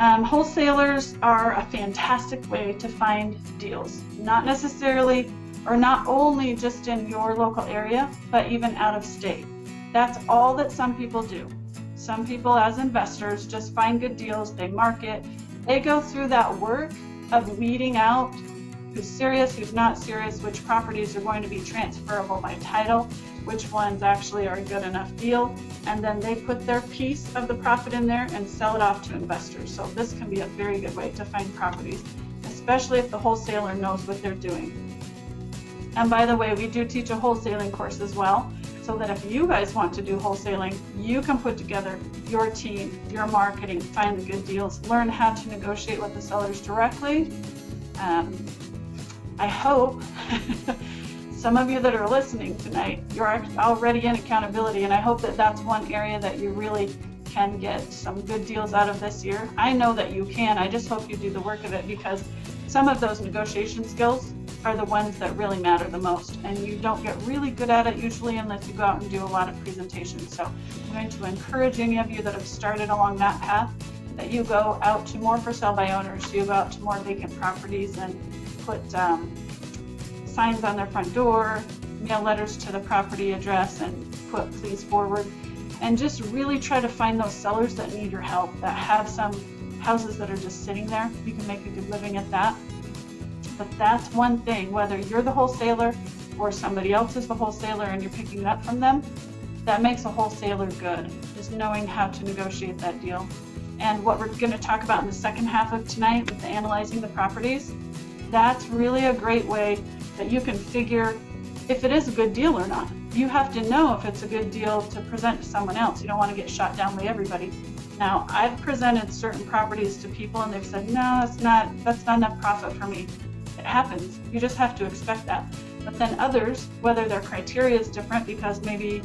Wholesalers are a fantastic way to find deals, not necessarily or not only just in your local area, but even out of state. That's all that some people do. Some people as investors just find good deals, they market, they go through that work of weeding out who's serious, who's not serious, which properties are going to be transferable by title, which ones actually are a good enough deal, and then they put their piece of the profit in there and sell it off to investors. So this can be a very good way to find properties, especially if the wholesaler knows what they're doing. And by the way, we do teach a wholesaling course as well, so that if you guys want to do wholesaling, you can put together your team, your marketing, find the good deals, learn how to negotiate with the sellers directly. I hope some of you that are listening tonight, you're already in accountability, and I hope that that's one area that you really can get some good deals out of this year. I know that you can. I just hope you do the work of it, because some of those negotiation skills are the ones that really matter the most, and you don't get really good at it usually unless you go out and do a lot of presentations. So I'm going to encourage any of you that have started along that path that you go out to more for sale by owners, you go out to more vacant properties and put signs on their front door, mail letters to the property address, and put please forward, and just really try to find those sellers that need your help, that have some houses that are just sitting there. You can make a good living at that. But that's one thing, whether you're the wholesaler or somebody else is the wholesaler and you're picking it up from them, that makes a wholesaler good, is knowing how to negotiate that deal. And what we're going to talk about in the second half of tonight with the analyzing the properties, that's really a great way that you can figure if it is a good deal or not. You have to know if it's a good deal to present to someone else. You don't want to get shot down by everybody. Now, I've presented certain properties to people and they've said, no, that's not enough profit for me. It happens. You just have to expect that. But then others, whether their criteria is different because maybe,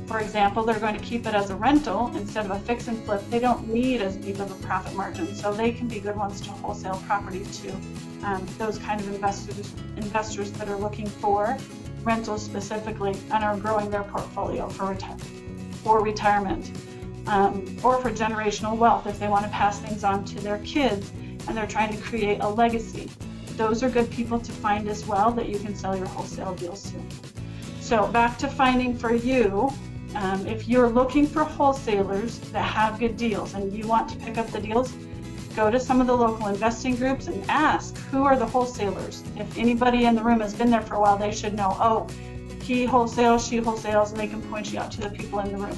for example, they're going to keep it as a rental instead of a fix and flip, they don't need as deep of a profit margin. So they can be good ones to wholesale property too. Those kind of investors that are looking for rentals specifically and are growing their portfolio for retirement or for generational wealth if they want to pass things on to their kids and they're trying to create a legacy. Those are good people to find as well that you can sell your wholesale deals to. So back to finding for you, if you're looking for wholesalers that have good deals and you want to pick up the deals, go to some of the local investing groups and ask who are the wholesalers. If anybody in the room has been there for a while, they should know, oh, he wholesales, she wholesales, and they can point you out to the people in the room.